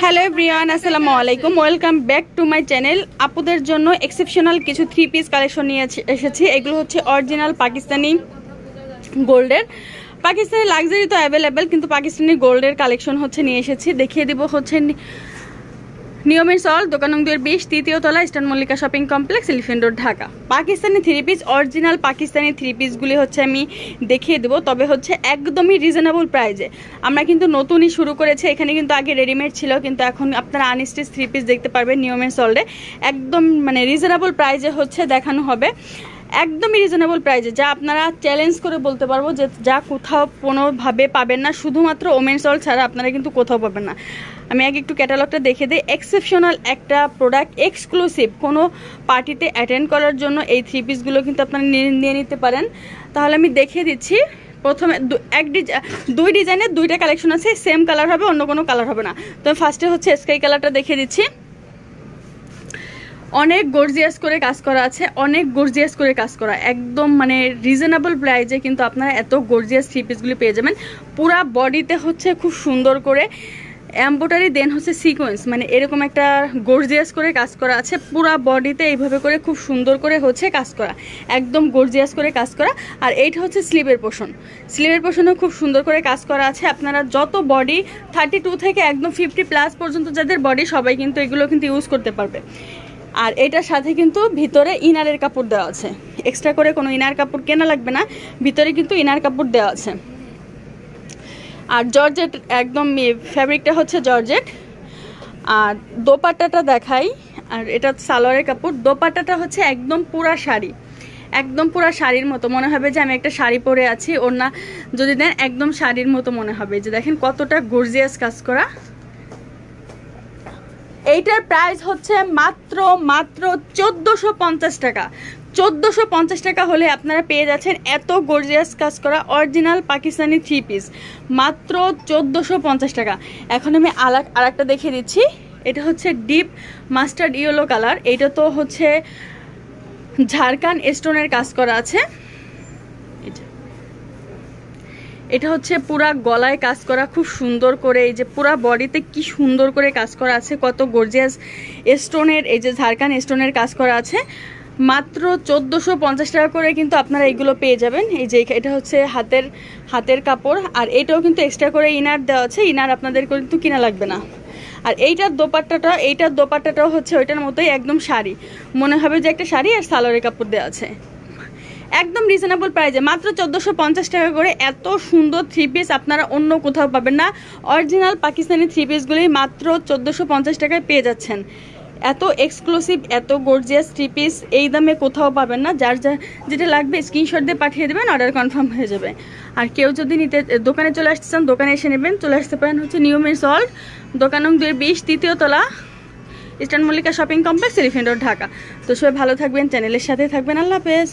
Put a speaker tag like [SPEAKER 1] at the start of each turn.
[SPEAKER 1] Hello everyone, আসসালামু আলাইকুম। Welcome back to my channel. আপুদের জন্য এক্সেপশনাল কিছু 3 পিস কালেকশন নিয়ে এসেছি। এগুলো হচ্ছে অরিজিনাল পাকিস্তানি গোল্ডের। পাকিস্তানি লাক্সারি তো অ্যাভেলেবেল, কিন্তু পাকিস্তানি গোল্ডের কালেকশন হচ্ছে নিয়ে এসেছি। দেখিয়ে দিব হচ্ছে নিয়মের সল, দোকান নং 20, তৃতীয় তলা, eastern Mallika shopping complex, elephant road, Dhaka. Pakistani 3 piece, original Pakistani 3 পিসগুলি হচ্ছে আমি দেখিয়ে দেবো, তবে হচ্ছে একদমই রিজনেবল প্রাইজে। আমরা কিন্তু নতুনই শুরু করেছি, এখানে কিন্তু আগে রেডিমেড ছিল, কিন্তু এখন আপনারা আনস্টিচ 3 পিস দেখতে পারবেন নিয়মের সল্টে। একদম মানে রিজনেবল প্রাইজে হচ্ছে দেখানো হবে, একদমই রিজনেবল প্রাইজে, যা আপনারা চ্যালেঞ্জ করে বলতে পারবো যে যা কোথাও কোনোভাবে পাবেন না। শুধুমাত্র ওমেন সল্ট ছাড়া আপনারা কিন্তু কোথাও পাবেন না। আমি আগে একটু ক্যাটালগটা দেখে দিই। এক্সেপশনাল একটা প্রোডাক্ট, এক্সক্লুসিভ কোনো পার্টিতে অ্যাটেন্ড করার জন্য এই 3 পিসগুলো কিন্তু আপনারা নিয়ে নিতে পারেন। তাহলে আমি দেখিয়ে দিচ্ছি। প্রথমে দুই ডিজাইনের 2টা কালেকশন আছে, সেম কালার হবে, অন্য কোনো কালার হবে না। তো ফার্স্টে হচ্ছে স্কাই কালারটা দেখিয়ে দিচ্ছি। অনেক গর্জিয়াস করে কাজ করা আছে, অনেক গর্জিয়াস করে কাজ করা, একদম মানে রিজনেবল প্রাইজে কিন্তু আপনারা এত গর্জিয়াস 3 পিসগুলি পেয়ে যাবেন। পুরা বডিতে হচ্ছে খুব সুন্দর করে এমব্রয়ডারি, দেন হচ্ছে সিকোয়েন্স, মানে এরকম একটা গর্জিয়াস করে কাজ করা আছে। পুরা বডিতে এইভাবে করে খুব সুন্দর করে হচ্ছে কাজ করা, একদম গর্জিয়াস করে কাজ করা। আর এইটা হচ্ছে স্লিভের পোর্শন, স্লিভের পোর্শনেও খুব সুন্দর করে কাজ করা আছে। আপনারা যত বডি 32 থেকে একদম 50+ পর্যন্ত যাদের বডি, সবাই কিন্তু এগুলো কিন্তু ইউজ করতে পারবে। আর এটার সাথে কিন্তু ভিতরে ইনারের কাপড় দেওয়া আছে, এক্সট্রা করে কোনো ইনার কাপড় কেনা লাগবে না, ভিতরে কিন্তু ইনার কাপড় দেওয়া আছে। আর জর্জেট, একদম ফ্যাব্রিকটা হচ্ছে জর্জেট। আর দোপাট্টাটা দেখাই, আর এটা সালোয়ারের কাপড়। দোপাট্টাটা হচ্ছে একদম পুরা শাড়ি, একদম পুরা শাড়ির মতো মনে হবে যে আমি একটা শাড়ি পরে আছি। ওড়না যদি দেন একদম শাড়ির মতো মনে হবে। যে দেখেন কতটা গর্জিয়াস কাজ করা। এইটার প্রাইস হচ্ছে মাত্র 1450 টাকা। 1450 টাকা হলে আপনারা পেয়ে যাচ্ছেন এত গর্জিয়াস কাজ করা অরিজিনাল পাকিস্তানি 3 পিস, মাত্র 1450 টাকা। এখন আমি আরেকটা দেখিয়ে দিচ্ছি। এটা হচ্ছে ডিপ মাস্টার্ড ইয়েলো কালার। এটা তো হচ্ছে ঝাড়খান স্টোনের কাজ করা আছে। এটা হচ্ছে পুরা গলায় কাজ করা খুব সুন্দর করে, এই যে পুরা বডিতে কি সুন্দর করে কাজ করা আছে, কত গর্জিয়াস স্টোনের, এই যে ঝাড়খান স্টোনের কাজ করা আছে। মাত্র 1450 টাকা করে কিন্তু আপনারা এইগুলো পেয়ে যাবেন। এই যে এটা হচ্ছে হাতের কাপড়, আর এটাও কিন্তু এক্সট্রা করে ইনার দেওয়া আছে, ইনার আপনাদের কিন্তু কিনা লাগবে না। আর এইটার দোপাট্টাটাও হচ্ছে ওইটার মতোই, একদম শাড়ি মনে হবে যে একটা শাড়ি, আর সালোয়ারের কাপড় দেওয়া আছে। একদম রিজনেবল প্রাইজে মাত্র 1450 টাকা করে এত সুন্দর 3 পিস আপনারা অন্য কোথাও পাবেন না। অরিজিনাল পাকিস্তানি 3 পিসগুলি মাত্র 1450 টাকায় পেয়ে যাচ্ছেন। এত এক্সক্লুসিভ, এত গর্জিয়াস 3 পিস এই দামে কোথাও পাবেন না। যার যেটা লাগবে স্ক্রিনশট দিয়ে পাঠিয়ে দেবেন, অর্ডার কনফার্ম হয়ে যাবে। আর কেউ যদি নিতে দোকানে চলে আসতে চান, দোকানে এসে নেবেন। চলে আসতে পারেন হচ্ছে নিয়মের সল্ট, দোকান নং 20, তৃতীয় তলা, eastern Mallika shopping complex, elephant road, Dhaka. তো সবাই ভালো থাকবেন, চ্যানেলের সাথে থাকবেন। আল্লাহ হাফেজ।